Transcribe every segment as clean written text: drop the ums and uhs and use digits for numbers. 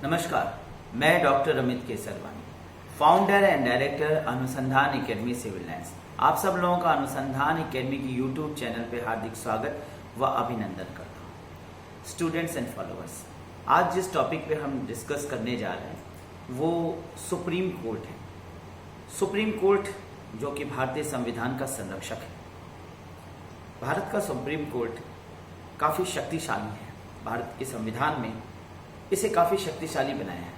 नमस्कार, मैं doctor Amit Kesarwani, founder and director अनुसंधान एकेडमी सिविल लाइन्स। आप सब लोगों का अनुसंधान एकेडमी की यूट्यूब चैनल पे हार्दिक स्वागत व अभिनंदन करता हूँ। स्टूडेंट्स एंड फॉलोअर्स, आज जिस टॉपिक पे हम डिस्कस करने जा रहे हैं वो सुप्रीम कोर्ट है। सुप्रीम कोर्ट जो कि भारतीय संविधान का संरक्षक है। भारत का सुप्रीम कोर्ट काफ़ी शक्तिशाली है। भारत के संविधान में इसे काफी शक्तिशाली बनाया है।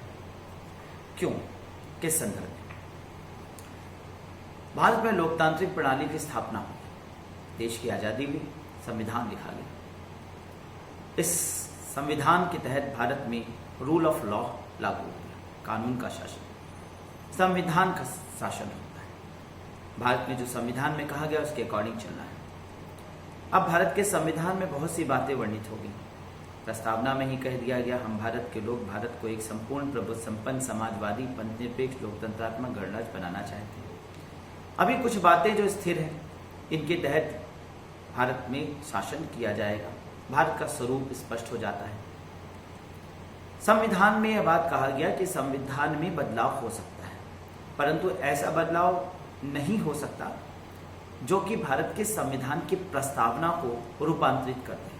क्यों? किस संदर्भ में? भारत में लोकतांत्रिक प्रणाली की स्थापना हुई, देश की आजादी हुई, संविधान लिखा गया। इस संविधान के तहत भारत में रूल ऑफ लॉ लागू हो गया, कानून का शासन, संविधान का शासन होता है। भारत में जो संविधान में कहा गया उसके अकॉर्डिंग चलना है। अब भारत के संविधान में बहुत सी बातें वर्णित हो गई। प्रस्तावना में ही कह दिया गया, हम भारत के लोग भारत को एक संपूर्ण प्रभुत्व संपन्न समाजवादी पंथनिरपेक्ष लोकतंत्रात्मक गणराज्य बनाना चाहते हैं। अभी कुछ बातें जो स्थिर हैं, इनके तहत भारत में शासन किया जाएगा। भारत का स्वरूप स्पष्ट हो जाता है। संविधान में यह बात कहा गया कि संविधान में बदलाव हो सकता है, परंतु ऐसा बदलाव नहीं हो सकता जो कि भारत के संविधान की प्रस्तावना को रूपांतरित कर दे,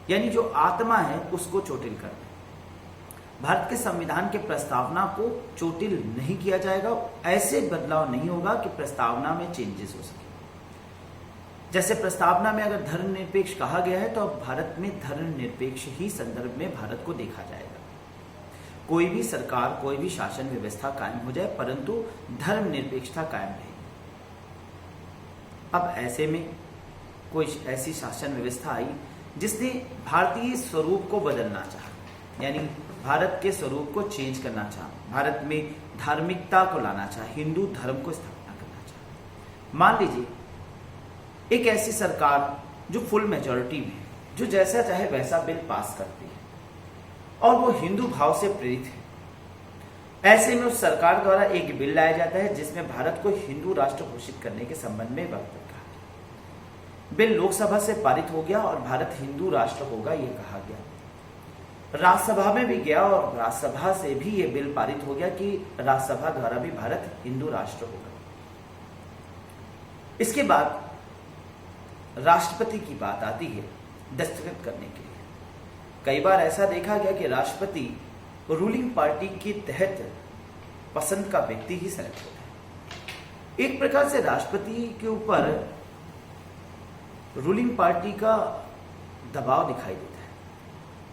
यानी जो आत्मा है उसको चोटिल कर दे। भारत के संविधान के प्रस्तावना को चोटिल नहीं किया जाएगा। ऐसे बदलाव नहीं होगा कि प्रस्तावना में चेंजेस हो सके। जैसे प्रस्तावना में अगर धर्मनिरपेक्ष कहा गया है तो अब भारत में धर्मनिरपेक्ष ही संदर्भ में भारत को देखा जाएगा। कोई भी सरकार, कोई भी शासन व्यवस्था कायम हो जाए, परंतु धर्मनिरपेक्षता कायम रहे। अब ऐसे में कोई ऐसी शासन व्यवस्था आई जिसने भारतीय स्वरूप को बदलना चाहा, यानी भारत के स्वरूप को चेंज करना चाहा, भारत में धार्मिकता को लाना चाहा, हिंदू धर्म को स्थापना करना चाहा। मान लीजिए एक ऐसी सरकार जो फुल मेजॉरिटी में, जो जैसा चाहे वैसा बिल पास करती है और वो हिंदू भाव से प्रेरित है। ऐसे में उस सरकार द्वारा एक बिल लाया जाता है जिसमें भारत को हिंदू राष्ट्र घोषित करने के संबंध में वक्तव्य। बिल लोकसभा से पारित हो गया और भारत हिंदू राष्ट्र होगा, यह कहा गया। राज्यसभा में भी गया और राज्यसभा से भी यह बिल पारित हो गया कि राज्यसभा द्वारा भी भारत हिंदू राष्ट्र होगा। इसके बाद राष्ट्रपति की बात आती है दस्तखत करने के लिए। कई बार ऐसा देखा गया कि राष्ट्रपति रूलिंग पार्टी के तहत पसंद का व्यक्ति ही सेलेक्ट होता है। एक प्रकार से राष्ट्रपति के ऊपर रूलिंग पार्टी का दबाव दिखाई देता है।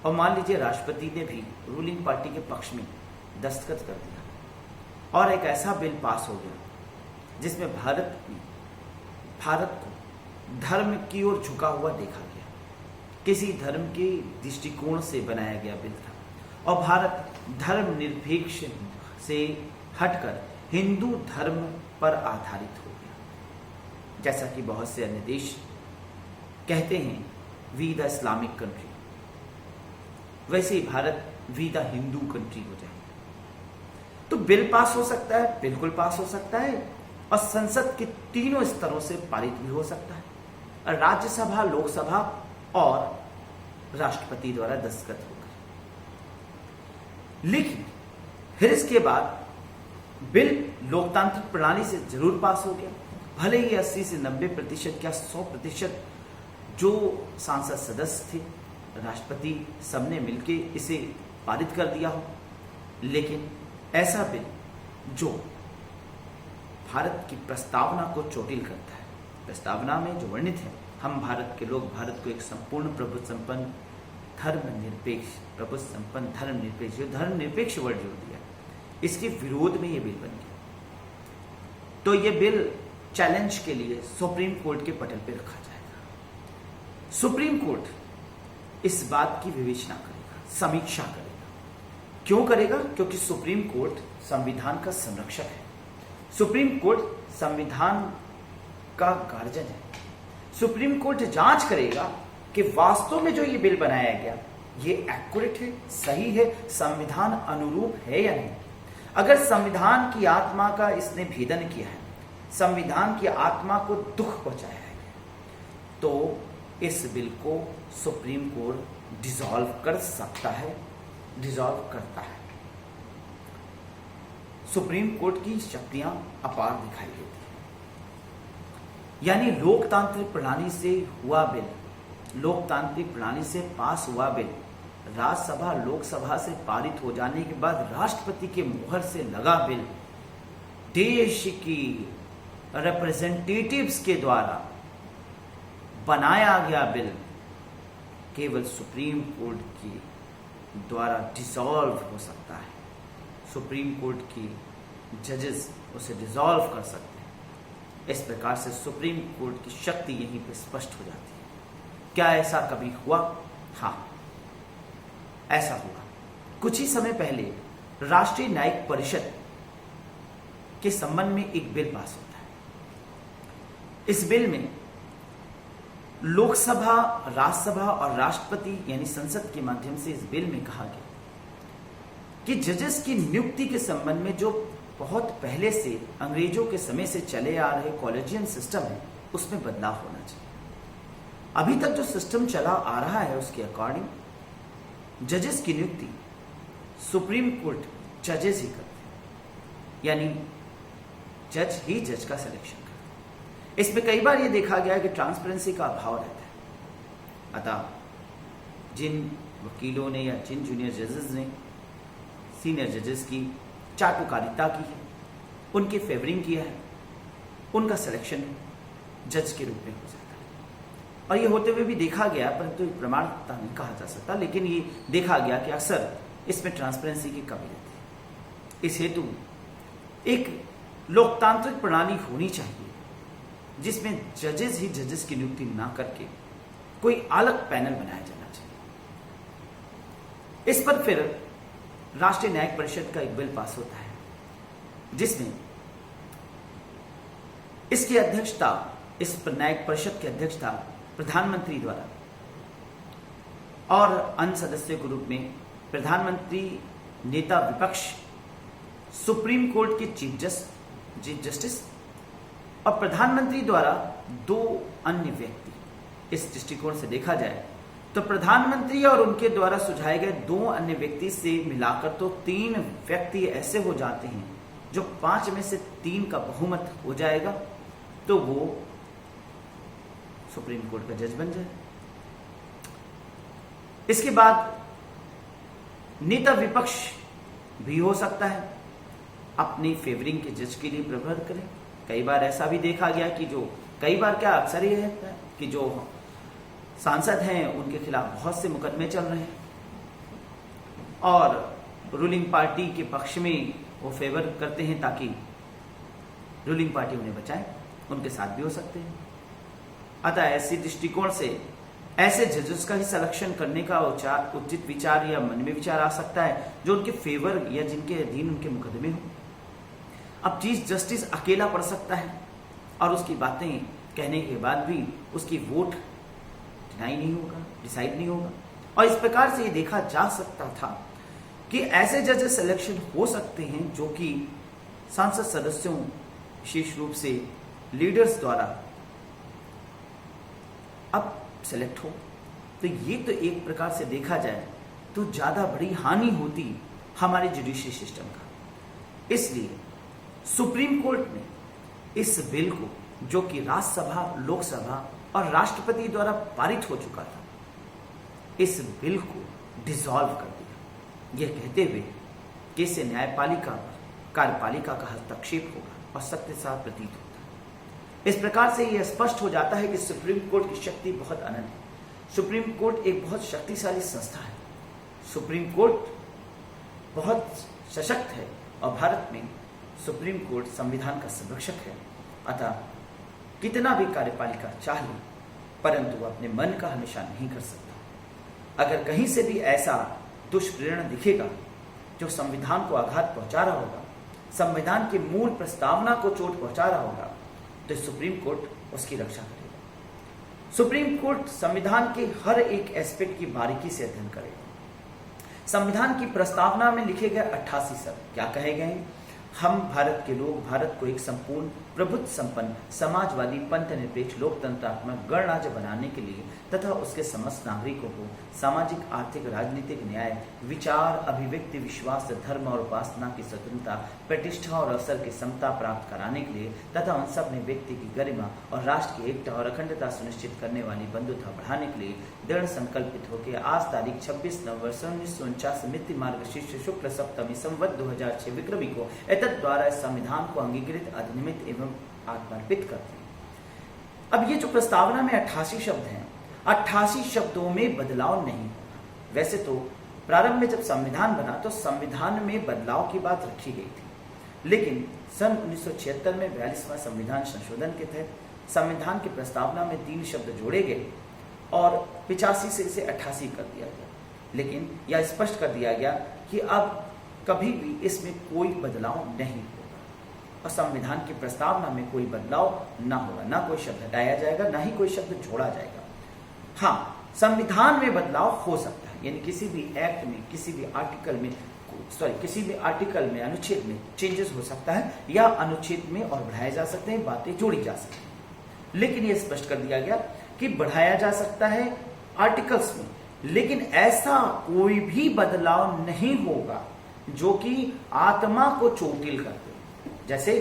और मान लीजिए राष्ट्रपति ने भी रूलिंग पार्टी के पक्ष में दस्तखत कर दिया और एक ऐसा बिल पास हो गया जिसमें भारत को धर्म की ओर झुका हुआ देखा गया, किसी धर्म के दृष्टिकोण से बनाया गया बिल था और भारत धर्मनिरपेक्ष से हटकर हिंदू धर्म पर आधारित हो गया। जैसा कि बहुत से अन्य देश कहते हैं वी द इस्लामिक कंट्री, वैसे ही भारत वी द हिंदू कंट्री हो जाए। तो बिल पास हो सकता है, बिल्कुल पास हो सकता है और संसद के तीनों स्तरों से पारित भी हो सकता है, राज्यसभा, लोकसभा और राष्ट्रपति द्वारा दस्तखत होकर। लेकिन फिर इसके बाद बिल लोकतांत्रिक प्रणाली से जरूर पास हो गया, भले ही 80 से 90% या 100% जो सांसद सदस्य थे, राष्ट्रपति सबने मिलके इसे पारित कर दिया हो। लेकिन ऐसा बिल जो भारत की प्रस्तावना को चोटिल करता है, प्रस्तावना में जो वर्णित है, हम भारत के लोग भारत को एक संपूर्ण प्रभुत्व संपन्न धर्मनिरपेक्ष, प्रभुत्व संपन्न धर्मनिरपेक्ष, जो धर्मनिरपेक्ष वर्ड जोड़ दिया, इसके विरोध में ये बिल बन गया। तो ये बिल चैलेंज के लिए सुप्रीम कोर्ट के पटल पर रखा जाएगा। सुप्रीम कोर्ट इस बात की विवेचना करेगा, समीक्षा करेगा। क्यों करेगा? क्योंकि सुप्रीम कोर्ट संविधान का संरक्षक है। सुप्रीम कोर्ट संविधान का गार्जियन है। सुप्रीम कोर्ट जांच करेगा कि वास्तव में जो ये बिल बनाया गया ये एक्यूरेट है, सही है, संविधान अनुरूप है या नहीं। अगर संविधान की आत्मा का इसने भेदन किया है, संविधान की आत्मा को दुख पहुंचाया है, तो इस बिल को सुप्रीम कोर्ट डिसॉल्व कर सकता है, डिसॉल्व करता है। सुप्रीम कोर्ट की शक्तियां अपार दिखाई देती है। यानी लोकतांत्रिक प्रणाली से हुआ बिल, लोकतांत्रिक प्रणाली से पास हुआ बिल राज्यसभा लोकसभा से पारित हो जाने के बाद राष्ट्रपति के मुहर से लगा बिल देश की रिप्रेजेंटेटिव्स के द्वारा बनाया गया बिल केवल सुप्रीम कोर्ट के द्वारा डिसॉल्व हो सकता है। सुप्रीम कोर्ट की जजेस उसे डिसॉल्व कर सकते हैं। इस प्रकार से सुप्रीम कोर्ट की शक्ति यहीं पर स्पष्ट हो जाती है। क्या ऐसा कभी हुआ? हाँ, ऐसा हुआ। कुछ ही समय पहले राष्ट्रीय न्यायिक परिषद के संबंध में एक बिल पास होता है। इस बिल में लोकसभा, राज्यसभा और राष्ट्रपति यानी संसद के माध्यम से इस बिल में कहा गया कि जजेस की नियुक्ति के संबंध में जो बहुत पहले से अंग्रेजों के समय से चले आ रहे कॉलेजियन सिस्टम है उसमें बदलाव होना चाहिए। अभी तक जो सिस्टम चला आ रहा है उसके अकॉर्डिंग जजेस की नियुक्ति सुप्रीम कोर्ट जजेस ही करते हैं, यानी जज ही जज का सिलेक्शन करते हैं। इसमें कई बार यह देखा गया कि ट्रांसपेरेंसी का अभाव रहता है। अतः जिन वकीलों ने या जिन जूनियर जजेस ने सीनियर जजेस की चाटुकारिता की है, उनकी फेवरिंग किया है, उनका सिलेक्शन जज के रूप में हो जाता है। और ये होते हुए भी देखा गया, परंतु प्रमाणिकता नहीं कहा जा सकता, लेकिन ये देखा गया कि अक्सर इसमें ट्रांसपेरेंसी की कमी रहती है। इस हेतु एक लोकतांत्रिक प्रणाली होनी चाहिए जिसमें जजेस ही जजेस की नियुक्ति ना करके कोई अलग पैनल बनाया जाना चाहिए। इस पर फिर राष्ट्रीय न्यायिक परिषद का एक बिल पास होता है जिसमें इसकी अध्यक्षता, इस न्यायिक परिषद की अध्यक्षता प्रधानमंत्री द्वारा और अन्य सदस्यों के रूप में प्रधानमंत्री, नेता विपक्ष, सुप्रीम कोर्ट के चीफ जस्टिस और प्रधानमंत्री द्वारा दो अन्य व्यक्ति। इस दृष्टिकोण से देखा जाए तो प्रधानमंत्री और उनके द्वारा सुझाए गए दो अन्य व्यक्ति से मिलाकर तो 3 व्यक्ति ऐसे हो जाते हैं जो 5 में से 3 का बहुमत हो जाएगा तो वो सुप्रीम कोर्ट का जज बन जाए। इसके बाद नेता विपक्ष भी हो सकता है अपनी फेवरिंग के जज के लिए प्रबंध करें। कई बार ऐसा भी देखा गया कि जो कई बार क्या अक्सर ये है कि जो सांसद हैं उनके खिलाफ बहुत से मुकदमे चल रहे हैं और रूलिंग पार्टी के पक्ष में वो फेवर करते हैं ताकि रूलिंग पार्टी उन्हें बचाए, उनके साथ भी हो सकते हैं। अतः ऐसी दृष्टिकोण से ऐसे जजेस का ही सिलेक्शन करने का उचित विचार या मन में विचार आ सकता है जो उनके फेवर या जिनके अधीन उनके मुकदमे हो। अब चीफ जस्टिस अकेला पढ़ सकता है और उसकी बातें कहने के बाद भी उसकी वोट डिसाइड नहीं होगा और इस प्रकार से ये देखा जा सकता था कि ऐसे जजेस सिलेक्शन हो सकते हैं जो कि सांसद सदस्यों, विशेष रूप से लीडर्स द्वारा अब सेलेक्ट हो। तो ये तो एक प्रकार से देखा जाए तो ज्यादा बड़ी हानि होती हमारे जुडिशरी सिस्टम का। इसलिए सुप्रीम कोर्ट ने इस बिल को, जो कि राज्यसभा, लोकसभा और राष्ट्रपति द्वारा पारित हो चुका था, इस बिल को डिसॉल्व कर दिया, यह कहते हुए कि इससे न्यायपालिका कार्यपालिका का हस्तक्षेप होगा और सत्य सा प्रतीत होता है। इस प्रकार से यह स्पष्ट हो जाता है कि सुप्रीम कोर्ट की शक्ति बहुत अनंत है। सुप्रीम कोर्ट एक बहुत शक्तिशाली संस्था है। सुप्रीम कोर्ट बहुत सशक्त है और भारत में सुप्रीम कोर्ट संविधान का संरक्षक है। अतः कितना भी कार्यपालिका चाह ले परंतु वह अपने मन का हमेशा नहीं कर सकता। अगर कहीं से भी ऐसा दुष्प्रेरणा दिखेगा जो संविधान को आघात पहुंचा रहा होगा, संविधान की मूल प्रस्तावना को चोट पहुंचा रहा होगा, तो सुप्रीम कोर्ट उसकी रक्षा करेगा। सुप्रीम कोर्ट संविधान के हर एक एस्पेक्ट की बारीकी से अध्ययन करेगा। संविधान की प्रस्तावना में लिखे गए 88 शब्द क्या कहे गए हैं हम भारत के लोग भारत को एक संपूर्ण प्रभुत्व संपन्न समाजवादी पंथ निरपेक्ष लोकतंत्रात्मक गणराज्य बनाने के लिए तथा उसके समस्त नागरिकों को सामाजिक आर्थिक राजनीतिक न्याय विचार अभिव्यक्ति विश्वास धर्म और उपासना की स्वतंत्रता प्रतिष्ठा और अवसर की समता प्राप्त कराने के लिए तथा उन सब में व्यक्ति की गरिमा और राष्ट्र की एकता और अखंडता सुनिश्चित करने वाली बंधुता बढ़ाने के लिए दृढ़ संकल्पित होकर आज तारीख 26 नवंबर 1949 मिति मार्गशीर्ष शुक्ल सप्तमी संवत 2006 विक्रमी को एतत् द्वारा इस संविधान को अंगीकृत अधिनियमित एवं आत्मार्पित करते हैं। अब ये जो प्रस्तावना में 88 शब्द हैं, 88 शब्दों में बदलाव नहीं होगा। वैसे तो प्रारंभ में जब संविधान बना तो संविधान में बदलाव की बात रखी गई थी, लेकिन सन 1976 में 42वां संविधान संशोधन के तहत संविधान की प्रस्तावना में 3 शब्द जोड़े गए और 85 से इसे 88 कर दिया गया। लेकिन यह स्पष्ट कर दिया गया कि अब कभी भी इसमें कोई बदलाव नहीं होगा और संविधान की प्रस्तावना में कोई बदलाव ना होगा, ना कोई शब्द हटाया जाएगा, ना ही कोई शब्द जोड़ा जाएगा। हाँ, संविधान में बदलाव हो सकता है, यानी किसी भी एक्ट में, किसी भी आर्टिकल में अनुच्छेद में चेंजेस हो सकता है या अनुच्छेद में और बढ़ाए जा सकते हैं, बातें जोड़ी जा सकती हैं। लेकिन यह स्पष्ट कर दिया गया कि बढ़ाया जा सकता है आर्टिकल्स में, लेकिन ऐसा कोई भी बदलाव नहीं होगा जो कि आत्मा को चोटिल करते। जैसे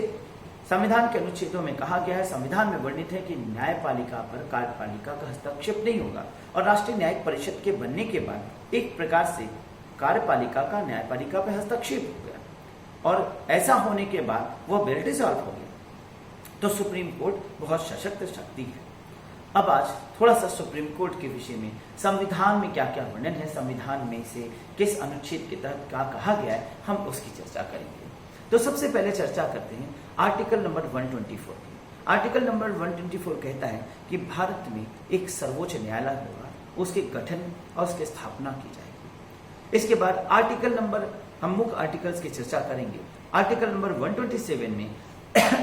संविधान के अनुच्छेदों में कहा गया है, संविधान में वर्णित है कि न्यायपालिका पर कार्यपालिका का हस्तक्षेप नहीं होगा और राष्ट्रीय न्यायिक परिषद के बनने के बाद एक प्रकार से कार्यपालिका का न्यायपालिका पर हस्तक्षेप हो गया और ऐसा होने के बाद वह बिल डिसॉल्व हो गया। तो सुप्रीम कोर्ट बहुत सशक्त शक्ति है। अब आज थोड़ा सा सुप्रीम कोर्ट के विषय में संविधान में क्या क्या वर्णन है, संविधान में से किस अनुच्छेद के तहत क्या कहा गया है, हम उसकी चर्चा करेंगे। तो सबसे पहले चर्चा करते हैं आर्टिकल नंबर 124 की। आर्टिकल नंबर 124 कहता है कि भारत में एक सर्वोच्च न्यायालय होगा, उसके गठन और उसकी स्थापना की जाएगी। इसके बाद आर्टिकल नंबर, हम मुख्य आर्टिकल्स की चर्चा करेंगे। आर्टिकल नंबर 127 में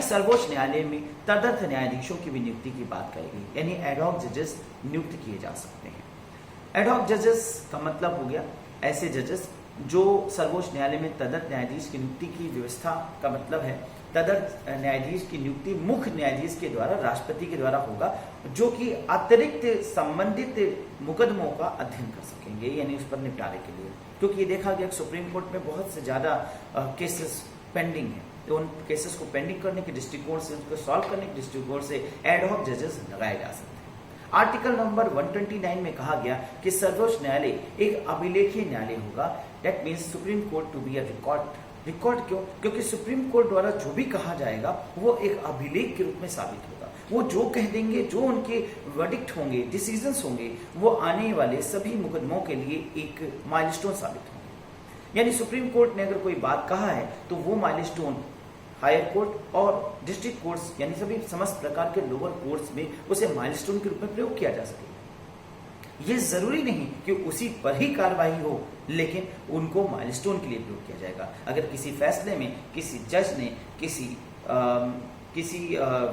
सर्वोच्च न्यायालय में तदर्थ न्यायाधीशों की भी नियुक्ति की बात करेगी, यानी एडहॉक जजेस नियुक्त किए जा सकते हैं। एडहॉक जजेस का मतलब हो गया ऐसे जजेस जो सर्वोच्च न्यायालय में तदर्थ न्यायाधीश की नियुक्ति की व्यवस्था का मतलब है तदर्थ न्यायाधीश की नियुक्ति मुख्य न्यायाधीश के द्वारा राष्ट्रपति के द्वारा होगा, जो कि अतिरिक्त संबंधित मुकदमों का अध्ययन कर सकेंगे, यानी उस पर निपटारे के लिए। क्योंकि ये देखा गया सुप्रीम कोर्ट में बहुत से ज्यादा केसेस पेंडिंग है, तो उन केसेस को पेंडिंग करने के दृष्टिकोण से, उसको सॉल्व करने के दृष्टिकोण से एडहॉक जजेस लगाए जा सकते हैं। आर्टिकल नंबर 129 में कहा गया कि सर्वोच्च न्यायालय एक अभिलेखीय न्यायालय होगा। That means supreme court to be a record क्यों? क्योंकि सुप्रीम कोर्ट द्वारा जो भी कहा जाएगा वो एक अभिलेख के रूप में साबित होगा। वो जो कह देंगे, जो उनके वर्डिक्ट होंगे, डिसीजंस होंगे, वो आने वाले सभी मुकदमों के लिए एक माइलस्टोन साबित होंगे। यानी सुप्रीम कोर्ट ने अगर कोई बात कहा है तो वो माइलस्टोन हायर कोर्ट और डिस्ट्रिक्ट कोर्ट्स यानी सभी समस्त प्रकार के लोअर कोर्ट्स में उसे माइलस्टोन के रूप में प्रयोग किया जा सके। ये जरूरी नहीं कि उसी पर ही कार्रवाई हो, लेकिन उनको माइलस्टोन के लिए प्रयोग किया जाएगा। अगर किसी फैसले में किसी जज ने किसी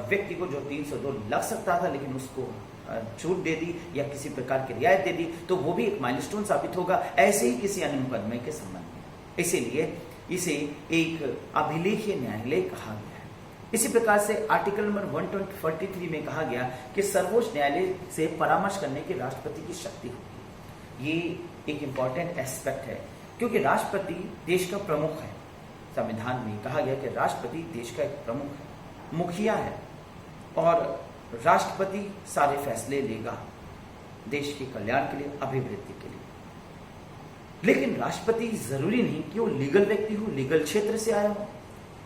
व्यक्ति को जो 302 लग सकता था लेकिन उसको छूट दे दी या किसी प्रकार की रियायत दे दी, तो वो भी एक माइलस्टोन साबित होगा। ऐसे ही किसी अन्य मुकदमे के संबंध में, इसीलिए इसे एक अभिलेखीय न्यायालय कहा गया है। इसी प्रकार से आर्टिकल नंबर 143 में कहा गया कि सर्वोच्च न्यायालय से परामर्श करने की राष्ट्रपति की शक्ति होगी। ये एक इंपॉर्टेंट एस्पेक्ट है क्योंकि राष्ट्रपति देश का प्रमुख है। संविधान में कहा गया कि राष्ट्रपति देश का एक प्रमुख है, मुखिया है और राष्ट्रपति सारे फैसले लेगा देश के कल्याण के लिए, अभिवृद्धि के लिए। लेकिन राष्ट्रपति जरूरी नहीं कि वो लीगल व्यक्ति हो, लीगल क्षेत्र से आया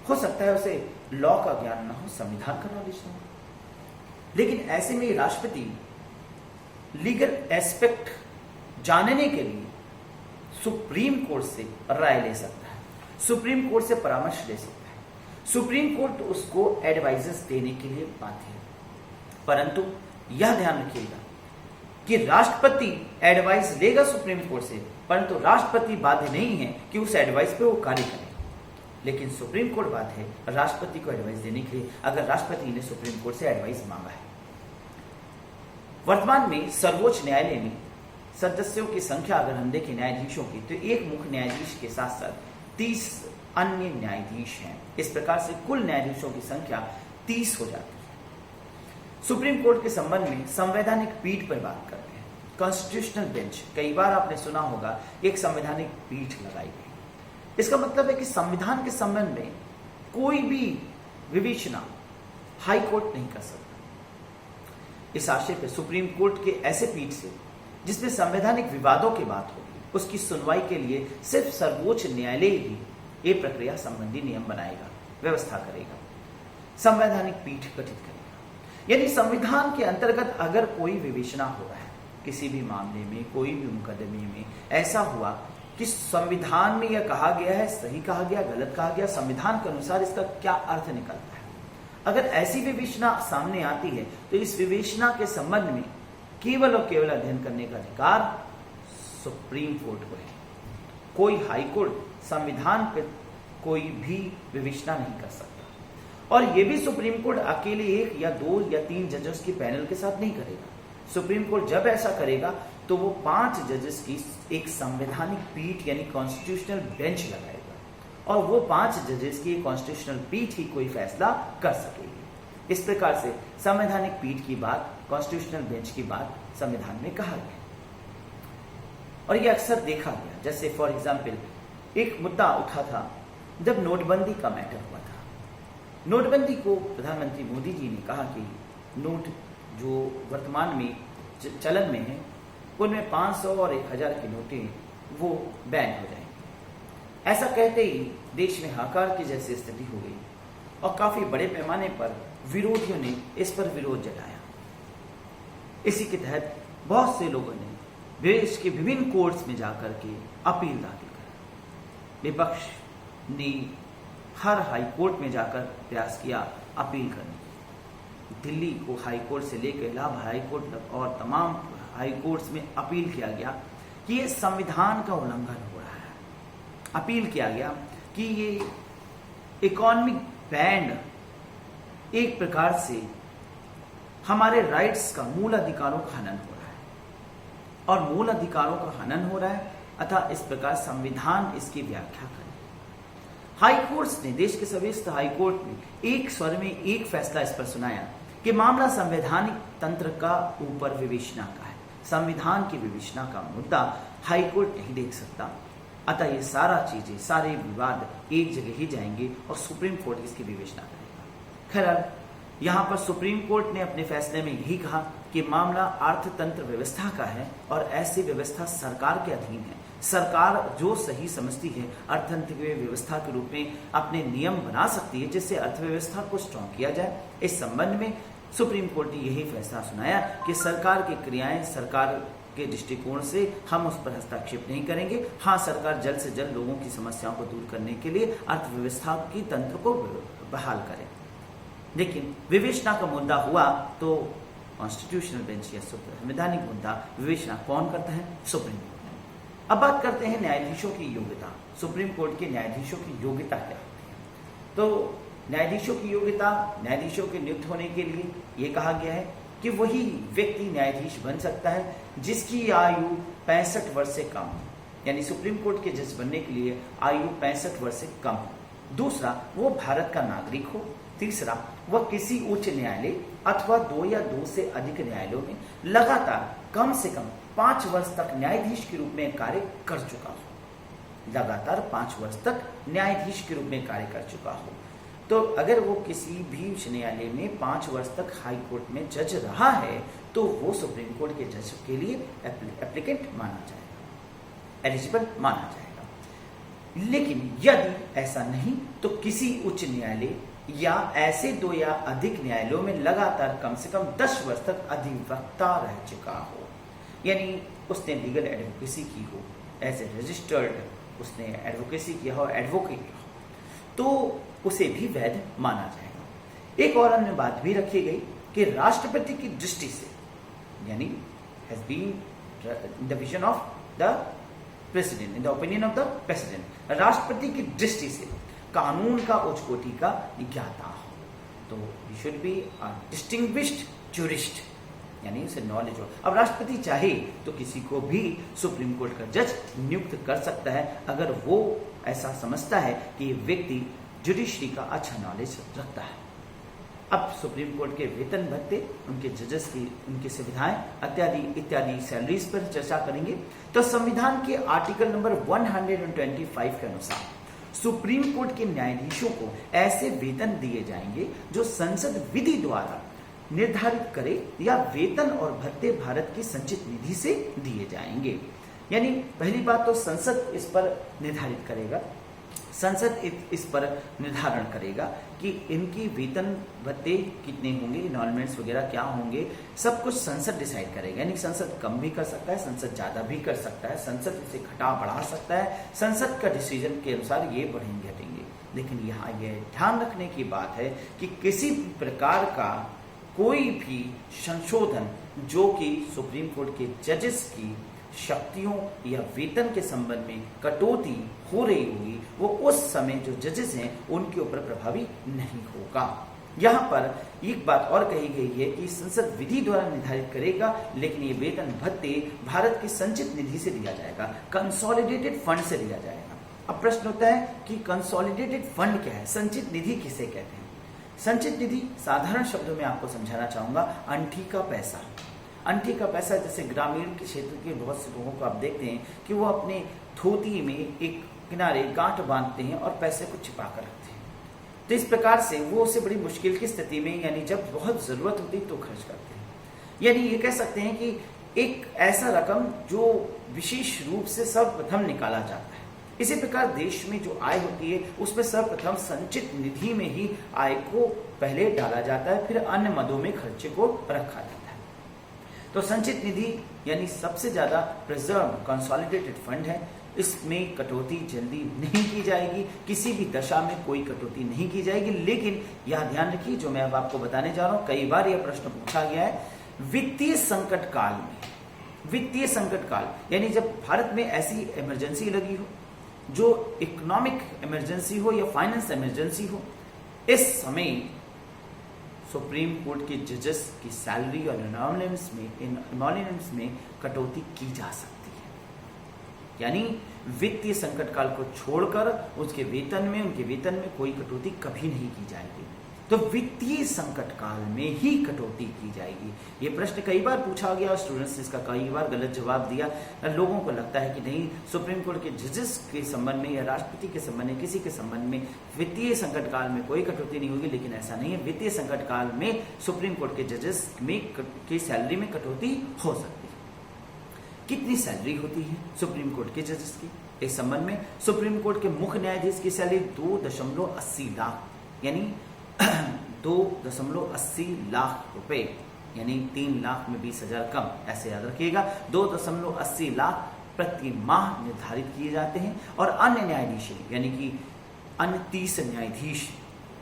हो सकता है उसे लॉ का ज्ञान ना हो, संविधान का नॉलेज ना हो। लेकिन ऐसे में राष्ट्रपति लीगल एस्पेक्ट जानने के लिए सुप्रीम कोर्ट से राय ले सकता है, सुप्रीम कोर्ट से परामर्श ले सकता है। सुप्रीम कोर्ट उसको एडवाइजेस देने के लिए बाध्य है, परंतु यह ध्यान रखिएगा कि राष्ट्रपति एडवाइस लेगा सुप्रीम कोर्ट से, परंतु राष्ट्रपति बाध्य नहीं है कि उस एडवाइस पे वो कार्य करे। लेकिन सुप्रीम कोर्ट बाध्य है राष्ट्रपति को एडवाइस देने के लिए अगर राष्ट्रपति ने सुप्रीम कोर्ट से एडवाइस मांगा है। वर्तमान में सर्वोच्च न्यायालय में सदस्यों की संख्या अगर हम देखें न्यायाधीशों की, तो एक मुख्य न्यायाधीश के साथ साथ 30 अन्य न्यायाधीश हैं। इस प्रकार से कुल न्यायाधीशों की संख्या 30 हो जाती है। सुप्रीम कोर्ट के संबंध में संवैधानिक पीठ पर बात करते हैं। कॉन्स्टिट्यूशनल बेंच, कई बार आपने सुना होगा, एक संवैधानिक पीठ लगाई गई। इसका मतलब है कि संविधान के संबंध में कोई भी विवेचना हाई कोर्ट नहीं कर सकता। इस आशय पर सुप्रीम कोर्ट के ऐसे पीठ से जिसमें संवैधानिक विवादों की बात होगी, उसकी सुनवाई के लिए सिर्फ सर्वोच्च न्यायालय ही ये प्रक्रिया संबंधी नियम बनाएगा, व्यवस्था करेगा, संवैधानिक पीठ गठित करेगा। यानी संविधान के अंतर्गत अगर कोई विवेचना हो रहा है, किसी भी मामले में, कोई भी मुकदमे में ऐसा हुआ कि संविधान में यह कहा गया है, सही कहा गया, गलत कहा गया, संविधान के अनुसार इसका क्या अर्थ निकलता है, अगर ऐसी विवेचना सामने आती है तो इस विवेचना के संबंध में केवल और केवल अध्ययन करने का अधिकार सुप्रीम कोर्ट को है। कोई हाई कोर्ट संविधान पर कोई भी विवेचना नहीं कर सकता। और यह भी सुप्रीम कोर्ट अकेले 1 या 2 या 3 जजेस की पैनल के साथ नहीं करेगा। सुप्रीम कोर्ट जब ऐसा करेगा तो वो 5 जजेस की एक संवैधानिक पीठ यानी कॉन्स्टिट्यूशनल बेंच लगाएगा, और वो 5 जजेस की कॉन्स्टिट्यूशनल पीठ ही कोई फैसला कर सकेगी। इस प्रकार से संवैधानिक पीठ की बात, कॉन्स्टिट्यूशनल बेंच की बात संविधान में कहा गया और यह अक्सर देखा गया। जैसे फॉर एग्जाम्पल एक मुद्दा उठा था जब नोटबंदी का मैटर हुआ था। नोटबंदी को प्रधानमंत्री मोदी जी ने कहा कि नोट जो वर्तमान में चलन में है उनमें 500 और 1000 की नोटें वो बैन हो जाएंगी। ऐसा कहते ही देश में हाहाकार की जैसी स्थिति हो गई और काफी बड़े पैमाने पर विरोधियों ने इस पर विरोध जताया। इसी के तहत बहुत से लोगों ने देश के विभिन्न कोर्ट्स में जाकर के अपील दाखिल करा। विपक्ष ने हर हाई कोर्ट में जाकर प्रयास किया अपील करने की। दिल्ली को हाई कोर्ट से लेकर इलाहाबाद हाई कोर्ट तक और तमाम हाई कोर्ट्स में अपील किया गया कि ये संविधान का उल्लंघन हो रहा है। अपील किया गया कि ये इकोनॉमिक बैंड एक प्रकार से हमारे राइट्स का, मूल अधिकारों का हनन हो रहा है और मूल अधिकारों का हनन हो रहा है, अतः इस प्रकार संविधान इसकी व्याख्या करे। हाई कोर्ट्स ने, देश के सभी हाई कोर्ट ने एक स्वर में एक फैसला इस पर सुनाया कि मामला संवैधानिक तंत्र का ऊपर विवेचना का है। संविधान की विवेचना का मुद्दा हाई कोर्ट नहीं देख सकता, अतः ये सारा चीजें, सारे विवाद एक जगह ही जाएंगे और सुप्रीम कोर्ट इसकी विवेचना करेगा। खैर, यहाँ पर सुप्रीम कोर्ट ने अपने फैसले में यही कहा कि मामला अर्थतंत्र व्यवस्था का है और ऐसी व्यवस्था सरकार के अधीन है। सरकार जो सही समझती है अर्थतंत्र व्यवस्था के रूप में अपने नियम बना सकती है जिससे अर्थव्यवस्था को स्ट्रॉन्ग किया जाए। इस संबंध में सुप्रीम कोर्ट ने यही फैसला सुनाया कि सरकार की क्रियाएं, सरकार के दृष्टिकोण से हम उस पर हस्तक्षेप नहीं करेंगे। हाँ, सरकार जल्द से जल्द लोगों की समस्याओं को दूर करने के लिए अर्थव्यवस्था की तंत्र को बहाल करे, लेकिन विवेचना का मुद्दा हुआ तो कॉन्स्टिट्यूशनल बेंच या संवैधानिक मुद्दा विवेचना कौन करता है? Supreme court. अब बात करते हैं न्यायाधीशों की योग्यता। सुप्रीम कोर्ट के न्यायाधीशों की योग्यता क्या होती है? तो न्यायाधीशों की योग्यता, न्यायाधीशों के नियुक्त होने के लिए ये कहा गया है कि वही व्यक्ति न्यायाधीश बन सकता है जिसकी आयु 65 वर्ष से कम हो, यानी सुप्रीम कोर्ट के जज बनने के लिए आयु 65 वर्ष से कम हो। दूसरा, वो भारत का नागरिक हो। तीसरा, वह किसी उच्च न्यायालय अथवा 2 या 2 से अधिक न्यायालयों में लगातार कम से कम 5 वर्ष तक न्यायाधीश के रूप में कार्य कर चुका हो। लगातार 5 वर्ष तक न्यायाधीश के रूप में कार्य कर चुका हो। तो अगर वो किसी भी उच्च न्यायालय में 5 वर्ष तक हाई कोर्ट में जज रहा है तो वो सुप्रीम कोर्ट के जज के लिए एप्लीकेंट माना जाएगा, एलिजिबल माना जाएगा। लेकिन यदि ऐसा नहीं तो किसी उच्च न्यायालय या ऐसे 2 या अधिक न्यायालयों में लगातार कम से कम 10 वर्ष तक अधिवक्ता रह चुका हो, यानी उसने लीगल एडवोकेसी की हो, एज ए रजिस्टर्ड उसने एडवोकेसी किया हो, एडवोकेट हो, तो उसे भी वैध माना जाएगा। एक और अन्य बात भी रखी गई कि राष्ट्रपति की दृष्टि से, यानी has been in the vision of the president, in the opinion of the president, राष्ट्रपति की दृष्टि से कानून का उच्च कोटि का ज्ञाता हो। तो he should be a distinguished jurist, यानी उसे नॉलेज हो। अब राष्ट्रपति चाहे तो किसी को भी सुप्रीम कोर्ट का जज नियुक्त कर सकता है अगर वो ऐसा समझता है कि ये व्यक्ति जुडिशरी का अच्छा नॉलेज रखता है। अब सुप्रीम कोर्ट के वेतन भत्ते, उनके जजेस की उनकी सुविधाएं इत्यादि सैलरीज पर चर्चा करेंगे। तो संविधान के आर्टिकल नंबर 125 के अनुसार सुप्रीम कोर्ट के न्यायाधीशों को ऐसे वेतन दिए जाएंगे जो संसद विधि द्वारा निर्धारित करे या वेतन और भत्ते भारत की संचित निधि से दिए जाएंगे। यानी पहली बात तो संसद इस पर निर्धारित करेगा, संसद इस पर निर्धारण करेगा कि इनकी वेतन भत्ते कितने होंगे, इनॉलमेंट्स वगैरह क्या होंगे, सब कुछ संसद डिसाइड करेगा। यानी संसद कम भी कर सकता है, संसद ज्यादा भी कर सकता है, संसद इसे घटा बढ़ा सकता है, संसद का डिसीजन के अनुसार ये बढ़ेंगे घटेंगे। लेकिन यहाँ ये ध्यान रखने की बात है कि किसी भी प्रकार का कोई भी संशोधन जो कि सुप्रीम कोर्ट के जजेस की शक्तियों या वेतन के संबंध में कटौती हो रही होगी, वो उस समय जो जजेस हैं उनके ऊपर प्रभावी नहीं होगा। यहाँ पर एक बात और कही गई है कि संसद विधि द्वारा निर्धारित करेगा, लेकिन ये वेतन भत्ते भारत की संचित निधि से दिया जाएगा, कंसोलिडेटेड फंड से दिया जाएगा। अब प्रश्न होता है कि कंसोलिडेटेड फंड क्या है, संचित निधि किसे कहते हैं? संचित निधि साधारण शब्दों में आपको समझाना चाहूंगा, अंठी का पैसा। अंठी का पैसा जैसे ग्रामीण के क्षेत्र के बहुत से लोगों को आप देखते हैं कि वो अपने धोती में एक किनारे गांठ बांधते हैं और पैसे को छिपा कर रखते हैं। तो इस प्रकार से वो उसे बड़ी मुश्किल की स्थिति में, यानी जब बहुत जरूरत होती है तो खर्च करते हैं। यानी ये कह सकते हैं कि एक ऐसा रकम जो विशेष रूप से सर्वप्रथम निकाला जाता है। इसी प्रकार देश में जो आय होती है उसमें सर्वप्रथम संचित निधि में ही आय को पहले डाला जाता है, फिर अन्य मदों में खर्चे को रखा जाता है। तो संचित निधि यानी सबसे ज्यादा प्रिजर्व कंसोलिडेटेड फंड है। इसमें कटौती जल्दी नहीं की जाएगी, किसी भी दशा में कोई कटौती नहीं की जाएगी। लेकिन यह ध्यान रखिए, जो मैं अब आपको बताने जा रहा हूं, कई बार यह प्रश्न पूछा गया है, वित्तीय संकट काल में, वित्तीय संकट काल यानी जब भारत में ऐसी इमरजेंसी लगी हो, जो इकोनॉमिक इमरजेंसी हो या फाइनेंस इमरजेंसी हो, इस समय सुप्रीम कोर्ट के जजेस की सैलरी और इनॉलमेंट्स में कटौती की जा सकती है। यानी वित्तीय संकट काल को छोड़कर उनके वेतन में कोई कटौती कभी नहीं की जाएगी। तो वित्तीय संकट काल में ही कटौती की जाएगी। ये प्रश्न कई बार पूछा गया और स्टूडेंट्स ने इसका कई बार गलत जवाब दिया। लोगों को लगता है कि नहीं, सुप्रीम कोर्ट के जजेस के संबंध में या राष्ट्रपति के संबंध में, किसी के संबंध में वित्तीय संकट काल में कोई कटौती नहीं होगी, लेकिन ऐसा नहीं है। वित्तीय संकट काल में सुप्रीम कोर्ट के जजेस की सैलरी में कटौती हो सकती है। कितनी सैलरी होती है सुप्रीम कोर्ट के जजेस की? इस संबंध में सुप्रीम कोर्ट के मुख्य न्यायाधीश की सैलरी 2.80 लाख यानी 2.80 लाख रुपए, यानी 3 लाख में 20,000 कम, ऐसे याद रखिएगा। 2.80 लाख प्रति माह निर्धारित किए जाते हैं। और अन्य न्यायाधीश यानी कि अन्य 30 न्यायाधीश,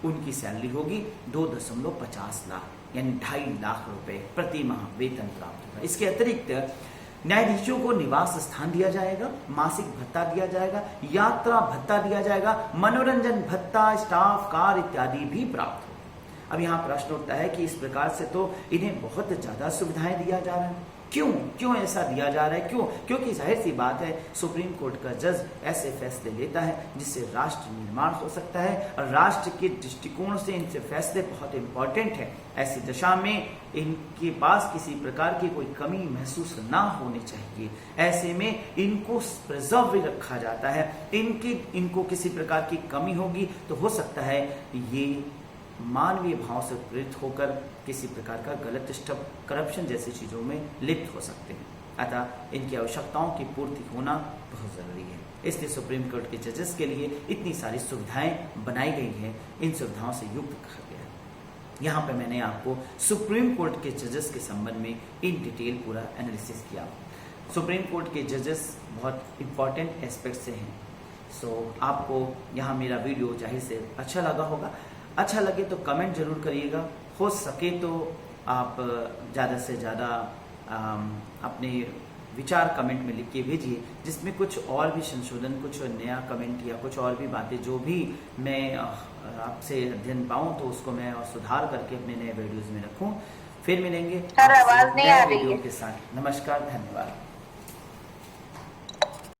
उनकी सैलरी होगी 2.50 लाख यानी 2.5 लाख रुपए प्रति माह वेतन प्राप्त होगा। इसके अतिरिक्त न्यायाधीशों को निवास स्थान दिया जाएगा, मासिक भत्ता दिया जाएगा, यात्रा भत्ता दिया जाएगा, मनोरंजन भत्ता, स्टाफ कार इत्यादि भी प्राप्त हो। अब यहाँ प्रश्न उठता है कि इस प्रकार से तो इन्हें बहुत ज्यादा सुविधाएं दिया जा रहा है, क्यों ऐसा दिया जा रहा है? क्योंकि जाहिर सी बात है, सुप्रीम कोर्ट का जज ऐसे फैसले लेता है जिससे राष्ट्र निर्माण हो सकता है और राष्ट्र के दृष्टिकोण से इनसे फैसले बहुत इंपॉर्टेंट है। ऐसी दशा में इनके पास किसी प्रकार की कोई कमी महसूस ना होनी चाहिए। ऐसे में इनको प्रिजर्व रखा जाता है। इनको किसी प्रकार की कमी होगी तो हो सकता है ये मानवीय भाव से प्रेरित होकर किसी प्रकार का गलत स्टेप, करप्शन जैसी चीजों में लिप्त हो सकते हैं। अतः इनकी आवश्यकताओं की पूर्ति होना बहुत जरूरी है। इसलिए सुप्रीम कोर्ट के जजेस के लिए इतनी सारी सुविधाएं बनाई गई हैं, इन सुविधाओं से युक्त कहा गया है। यहाँ पे मैंने आपको सुप्रीम कोर्ट के जजेस के संबंध में इन डिटेल पूरा एनालिसिस किया। सुप्रीम कोर्ट के जजेस बहुत इंपॉर्टेंट एस्पेक्ट से हैं। सो आपको यहाँ मेरा वीडियो जाहिर से अच्छा लगा होगा। अच्छा लगे तो कमेंट जरूर करिएगा। हो सके तो आप ज़्यादा से ज़्यादा अपने विचार कमेंट में लिख के भेजिए, जिसमें कुछ और भी संशोधन, कुछ नया कमेंट या कुछ और भी बातें जो भी मैं आपसे अध्ययन पाऊँ तो उसको मैं और सुधार करके अपने नए वीडियोज़ में रखूँ। फिर मिलेंगे सर, आपसे आवाज नहीं नए आ रही वीडियो है। के साथ। नमस्कार, धन्यवाद।